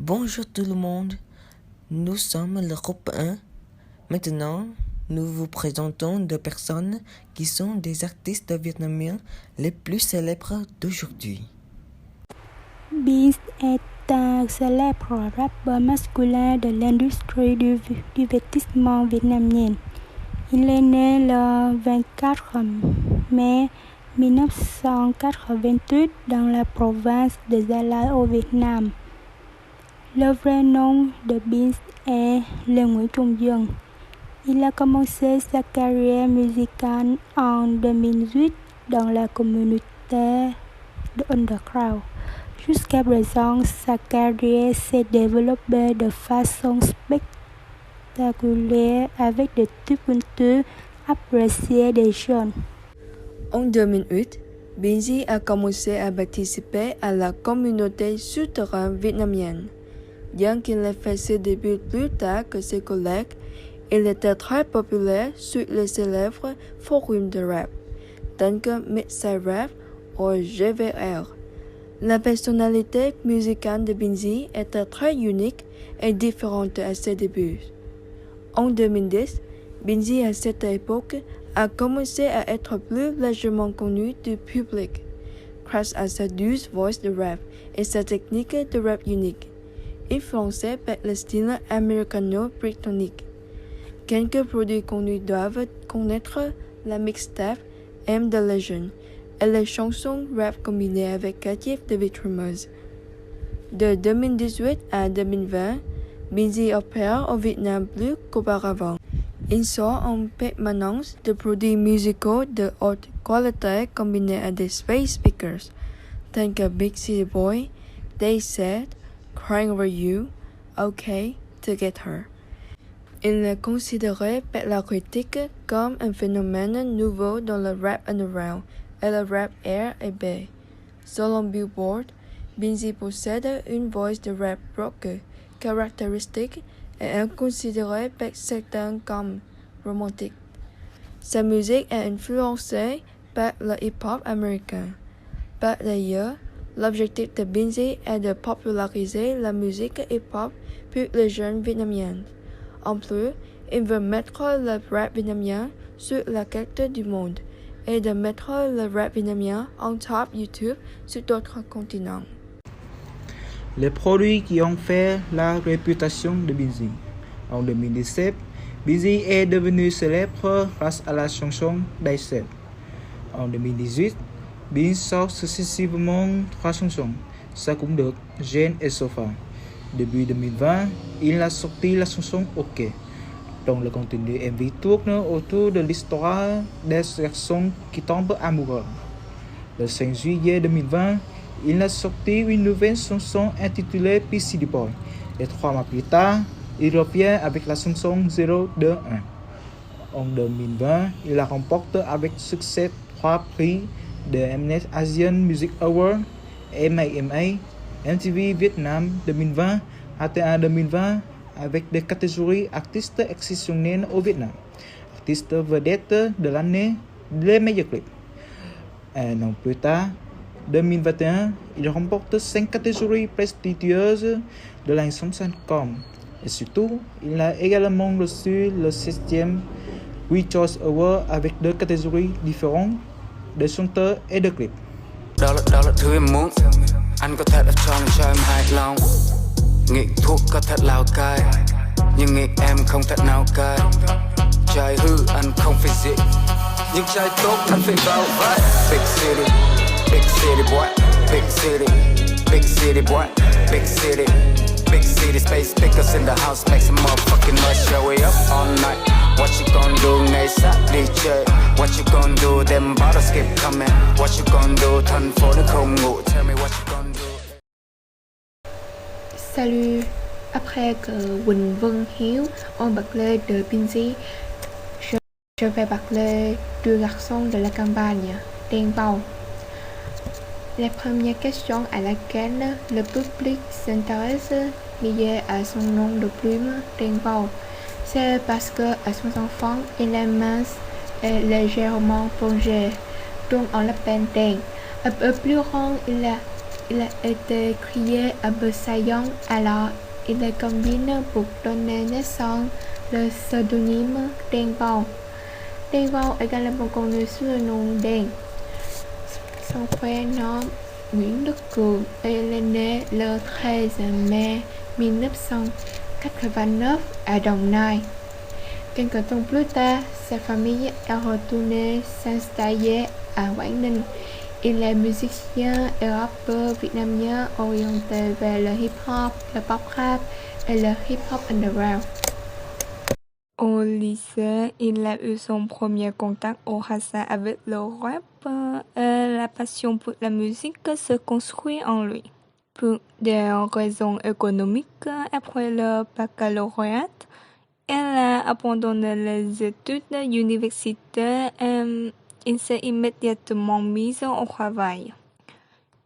Bonjour tout le monde, nous sommes le groupe 1. Maintenant, nous vous présentons deux personnes qui sont des artistes vietnamiens les plus célèbres d'aujourd'hui. Beans est un célèbre rappeur masculin de l'industrie du divertissement vietnamienne. Il est né le 24 mai 1988 dans la province de Gia Lai au Vietnam. Le vrai nom de Beans est Lê Nguyễn Trung Dương. Il a commencé sa carrière musicale en 2008 dans la communauté de underground. Jusqu'à présent, sa carrière s'est développée de façon spectaculaire avec des tubes appréciés des jeunes. En 2008, Binz a commencé à participer à la communauté souterraine vietnamienne. Bien qu'il ait fait ses débuts plus tard que ses collègues, il était très populaire sur les célèbres forums de rap, tels que Mixtape Rap ou GVR. La personnalité musicale de Binz était très unique et différente à ses débuts. En 2010, Binz à cette époque a commencé à être plus largement connu du public grâce à sa douce voix de rap et sa technique de rap unique, influencée par le style américano-britannique. Quelques produits connus doivent connaître la mixtape M The Legend et les chansons rap combinées avec Captive de Vitrumers. De 2018 à 2020, Binz opère au Vietnam plus qu'auparavant. Il sort en permanence de produits musicaux de haute qualité combinés à des space speakers, tels que Big City Boy, They Said, Crying Over You, OK, To Get Her. Il est considéré par la critique comme un phénomène nouveau dans le rap underground et le rap R&B. Selon Billboard, Binz possède une voix de rap rock caractéristique et est considéré par certains comme romantique. Sa musique est influencée par le hip-hop américain. Par ailleurs, l'objectif de Binz est de populariser la musique hip-hop pour les jeunes vietnamiens. En plus, il veut mettre le rap vietnamien sur la carte du monde et de mettre le rap vietnamien en top YouTube sur d'autres continents. Les produits qui ont fait la réputation de Binz. En 2017, Binz est devenu célèbre grâce à la chanson They Said. En 2018, Binz sort successivement 3 chansons, Ça cũng được, Gen et Sofa. Début 2020, il a sorti la chanson OK, dont le contenu MV tourne autour de l'histoire des garçons qui tombent amoureux. Le 5 juillet 2020, il a sorti une nouvelle chanson intitulée Big City Boy. Et 3 mois plus tard, il revient avec la chanson 021. En 2020, il a remporté avec succès 3 prix de Mnet Asian Music Award, MAMA, MTV Vietnam 2020, ATA 2020 avec des catégories artistes exceptionnels au Vietnam, artiste vedette de l'année, les meilleurs clips. Un an plus tard, 2021, il remporte 5 catégories prestigieuses de la chanson.com. Et surtout, il a également reçu le 7e We Choice Award avec 2 catégories différentes de chanteurs et de clips. Đó là thứ em muốn. Anh có thể đập cho em hài lòng. Nghiện thuốc có thể lao cai, nhưng nghiện em không thể nào cai. Trai hư anh không phải dị, nhưng trai tốt anh phải vào vai. Big city boy, big city, big city boy, big city, big city space pickers in the house, make some motherfucking noise, show it up all night. What you gon' do ngày sát DJ? What you gon' do? Them bottles keep coming. What you gon' do? Thành phố nó không ngủ. Tell me what you gon' do. Salut. Après que Quỳnh Vân Hiếu on parlé de Binz, je vais parler du garçon de la campagne, Đen Vâu. La première question à laquelle le public s'intéresse liée à son nom de plume, Đen Vâu, c'est parce que à son enfant, il est mince et légèrement plongé, donc on l'appelle Đen. Un peu plus grand, il il a été créé à Besaillon, alors il est combine pour donner naissance le pseudonyme Đen Vâu. Đen Vâu également connu sous le nom Đen. Son frère nom Nguyễn Đức Cường est né le 13 mai 1989 à Đồng Nai. Quelques temps plus tard, sa famille est retournée s'installer à Quảng Ninh. Il est musicien et rappeur vietnamien orienté vers le hip-hop, le pop rap et le hip-hop underground. Au lycée, il a eu son premier contact au hasard avec le rap et la passion pour la musique se construit en lui. Pour des raisons économiques, après le baccalauréat, elle a abandonné les études universitaires et il s'est immédiatement mis au travail.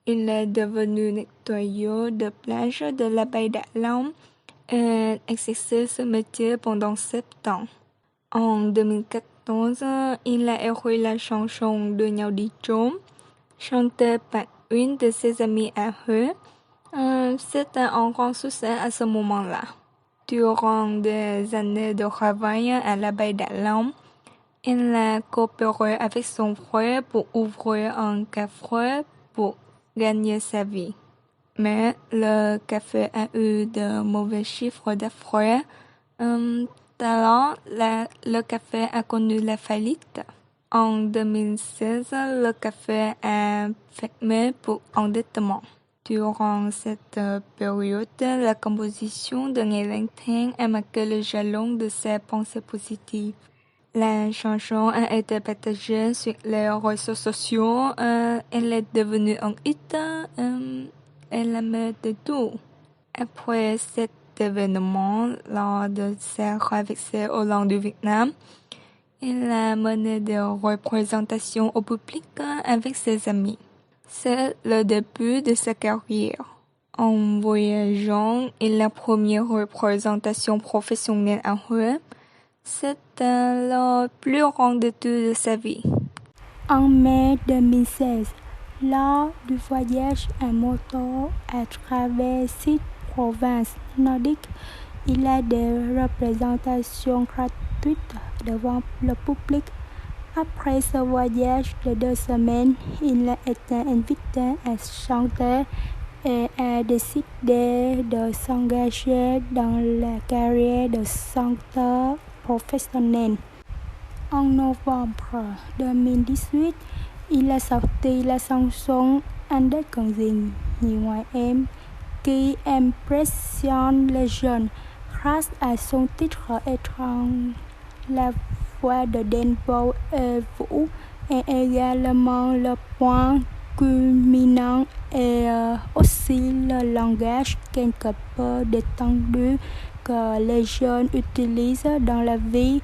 Il est devenu nettoyeur de plage de la baie d'Along et exercé ce métier pendant 7 ans. En 2014, il a écrit la chanson Đưa nhau đi trốn, chantée par une de ses amies à eux. C'était un grand succès à ce moment-là. Durant des années de travail à la baie d'Along, il a coopéré avec son frère pour ouvrir un café pour gagner sa vie. Mais le café a eu de mauvais chiffres d'affaires. Alors, le café a connu la faillite. En 2016, le café a fermé pour endettement. Durant cette période, la composition de Ngày Lang Thang a marqué le jalon de ses pensées positives. La chanson a été partagée sur les réseaux sociaux. Elle est devenue un hit. Elle aimait de tout. Après cet événement, lors de sa traversée au long du Vietnam, il a mené des représentations au public avec ses amis. C'est le début de sa carrière. En voyageant, il a la première représentation professionnelle à Huế. C'était le plus grand étude de sa vie. En mai 2016, lors du voyage en moto à travers 6 provinces nordiques, il a des représentations gratuites devant le public. Après ce voyage de 2 semaines, il a été invité à chanter et a décidé de s'engager dans la carrière de chanteur professionnel. En novembre 2018, il a sorti la chanson Anh đã cần gì nhiều ngoài em, qui impressionne les jeunes grâce à son titre étrange. La voix de Đen Vâu et Vũ est également le point culminant et aussi le langage quelque peu détendu que les jeunes utilisent dans la vie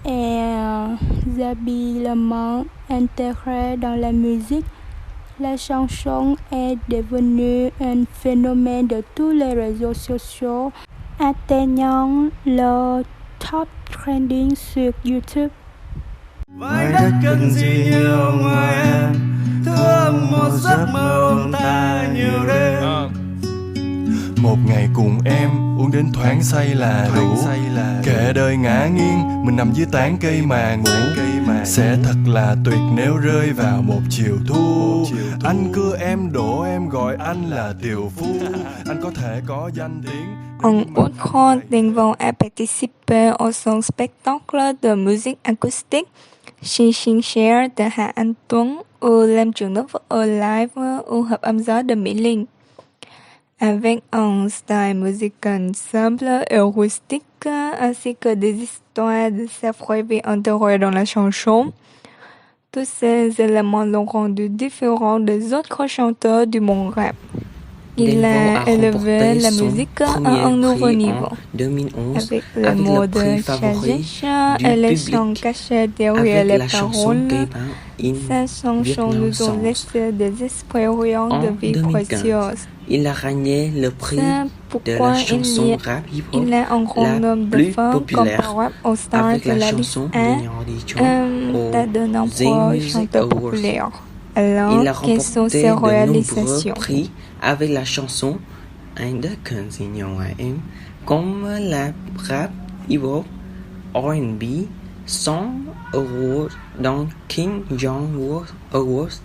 et habilement intégré dans la musique. La chanson est devenue un phénomène de tous les réseaux sociaux, atteignant le top trending sur YouTube. Vai đất cần gì nhiều ngoài em, thương một giấc mơ ôm ta nhiều đêm. Một ngày cùng em uống đến thoáng say là đủ. Kệ đời ngã nghiêng, mình nằm dưới tán cây mà ngủ. Sẽ thật là tuyệt nếu rơi vào một chiều thu. Anh cưa em đổ em gọi anh là tiều phu. Anh có thể có danh tiếng. En outre, Đen Vâu a participé au son spectacle de musique acoustique chez Share de Hà Anh Tuấn au làm trường lớp ở live au hợp âm gió de Mỹ Linh. Avec un style musical simple et rustique, ainsi que des histoires de sa vraie vie intégrées dans la chanson, tous ces éléments l'ont rendu différent des autres chanteurs du monde rap. Il a élevé la musique à un nouveau niveau. 2011, Avec le mode challenge et les chants cachés derrière les paroles, sa chanson nous ont laissé des expériences de vie précieuses. Il a gagné le prix de pourquoi la chanson rap hip-hop il a un grand nombre de plus fans populaire comparables aux stars avec de la la liste chanson 1 Đưa nhau đi trốn de au nombreux Music chanteurs Awards populaires. Alors, Il a quelles sont remporté ses de nombreux réalisations? prix avec la chanson Anh đã cần gì nhiều ngoài em, comme la rap, hip-hop, R&B, 100 euros dans King John Awards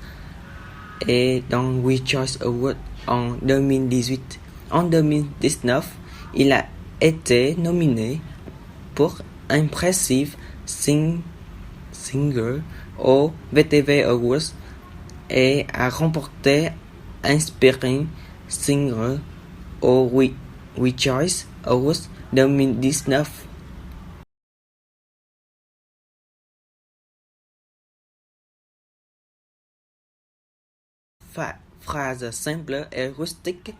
et dans We Choice Awards en 2018. En 2019, il a été nominé pour Impressive Singer au VTV Awards et a remporté Inspiring Singer au We Choice Awards 2019. Phrase simple et rustique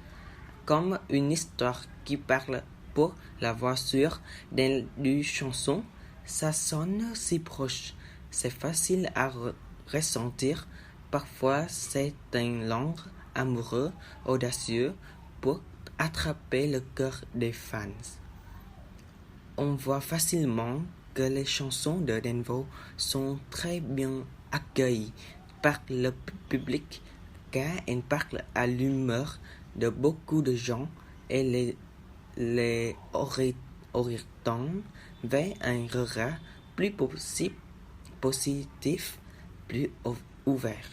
comme une histoire qui parle pour la voiture d'une chanson, ça sonne si proche, c'est facile à ressentir. Parfois, c'est un langue amoureux, audacieux pour attraper le cœur des fans. On voit facilement que les chansons de Denvo sont très bien accueillies par le public car elles parlent à l'humeur de beaucoup de gens et les orientent vers un regard plus positif, plus ouvert.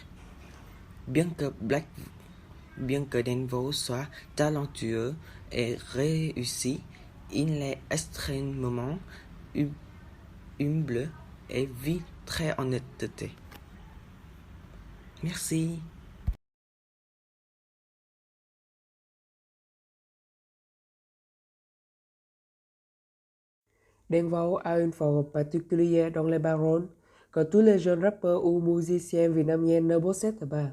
Bien que Denvo soit talentueux et réussi, il est extrêmement humble et vit très honnêteté. Merci. Denvo a une forme particulière dans les paroles que tous les jeunes rappeurs ou musiciens vietnamiens ne possèdent pas.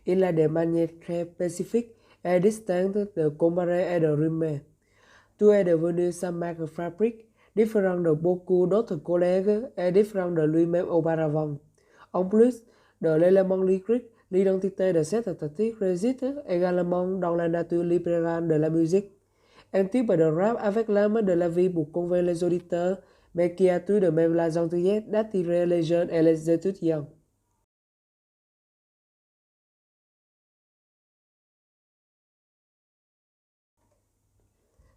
Il a des manières très spécifiques et distinctes de comparer et de rimer. Tout est devenu sa marque fabrique, différent de beaucoup d'autres collègues et différent de lui-même auparavant. En plus de l'élément lyrique, l'identité de cet artiste réside également dans la nature libérale de la musique. Un type de rap avec l'âme de la vie pour convaincre les auditeurs, mais qui a tout de même la gentillesse d'attirer les jeunes et les étudiants.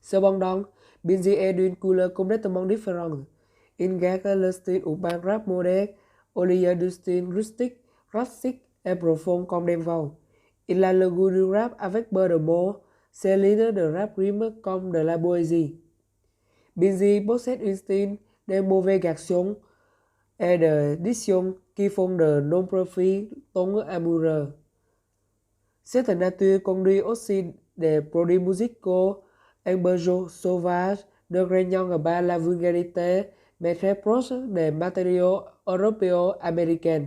Cependant, Binz est d'une couleur complètement différente. Il garde le style urbain rap moderne, au lieu du style rustique, classique et profond comme Denvo. Il a le goût du rap avec peu de mots, ses lignes de rap riment comme de la poésie. Binz possède un style de mauvais garçon et de diction qui font de nombreux filles tomber amoureux. Cette nature conduit aussi des produits musicaux, un besoin sauvage, ne régnant pas la vulgarité, mais très proche des matériaux européo-américains.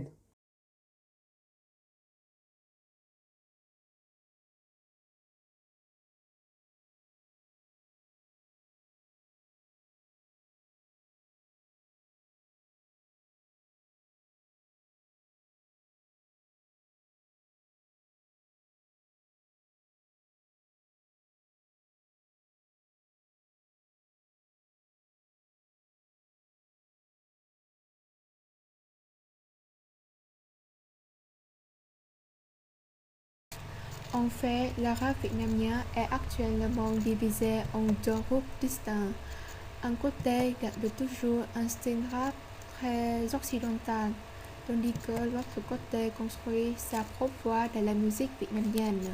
En fait, le rap vietnamien est actuellement divisé en deux groupes distincts. Un côté garde toujours un style rap très occidental, tandis que l'autre côté construit sa propre voix de la musique vietnamienne,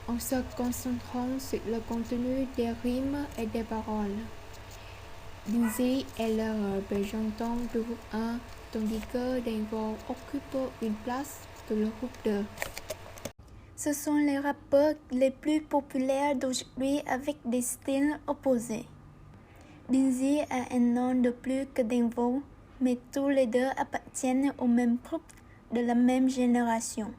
en se concentrant sur le contenu des rimes et des paroles. Binz est le représentant du groupe 1, tandis que Denvo occupe une place dans le groupe 2. Ce sont les rappeurs les plus populaires d'aujourd'hui avec des styles opposés. Binz a un nom de plus que Denvo, mais tous les deux appartiennent au même groupe de la même génération.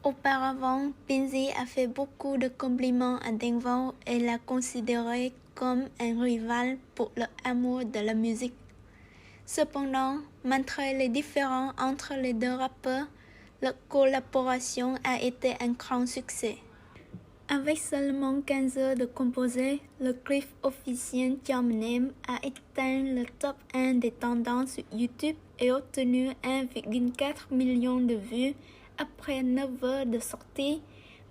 Auparavant, Binz a fait beaucoup de compliments à Denvo et l'a considéré comme un rival pour leur amour de la musique. Cependant, malgré les différends entre les deux rappeurs, la collaboration a été un grand succès. Avec seulement 15 heures de composé, le clip officiel Jam a atteint le top 1 des tendances sur YouTube et obtenu 1,4 million de vues après 9 heures de sortie,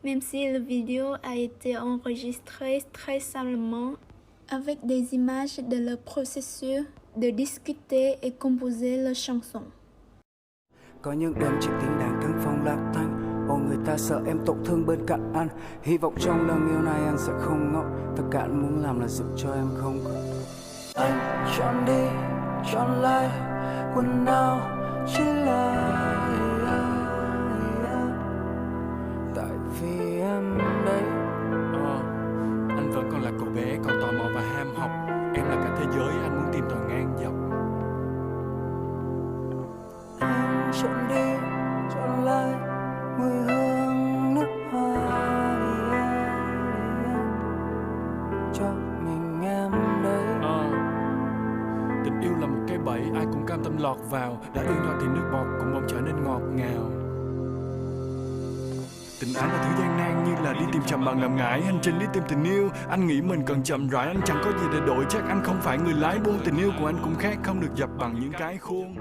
même si la vidéo a été enregistrée très simplement avec des images de leur processus de discuter et composer la chanson. Có những đêm chỉ tiếng đàn căn phòng lạc thanh. Ồ người ta sợ em tổn thương bên cạnh anh. Hy vọng trong lần yêu này anh sẽ không ngốc. Tất cả anh muốn làm là giúp cho em không khóc. Anh chọn đi, chọn lại quần áo chỉ là tại vì em đấy. Anh vẫn còn là cậu bé còn tò mò và ham học. Em là cả thế giới anh muốn tìm tòi ngang dọc. Anh chọn đi, chọn lại mùi hương nước hoa cho mình em đấy. Tình yêu là một cái bẫy ai cũng cam tâm lọt vào. Đã yên rồi thì nước bọt cũng bỗng trở nên ngọt ngào. Tình ái là thứ gian nan như là đi tìm chậm bằng làm ngại. Hành trình đi tìm tình yêu, anh nghĩ mình cần chậm rãi. Anh chẳng có gì để đổi, chắc anh không phải người lái buôn. Tình yêu của anh cũng khác, không được dập bằng những cái khuôn.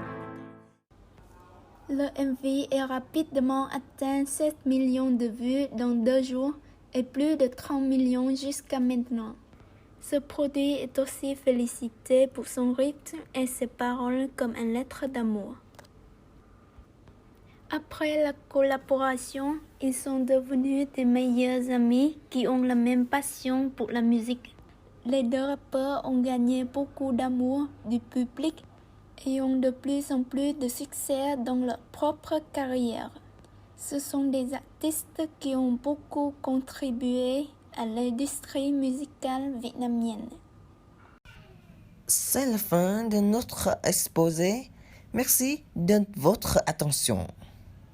Le MV est rapidement atteint 7 millions de vues dans 2 jours et plus de 30 millions jusqu'à maintenant. Ce produit est aussi félicité pour son rythme et ses paroles comme une lettre d'amour. Après la collaboration, ils sont devenus des meilleurs amis qui ont la même passion pour la musique. Les deux rappeurs ont gagné beaucoup d'amour du public et ont de plus en plus de succès dans leur propre carrière. Ce sont des artistes qui ont beaucoup contribué à l'industrie musicale vietnamienne. C'est la fin de notre exposé. Merci de votre attention.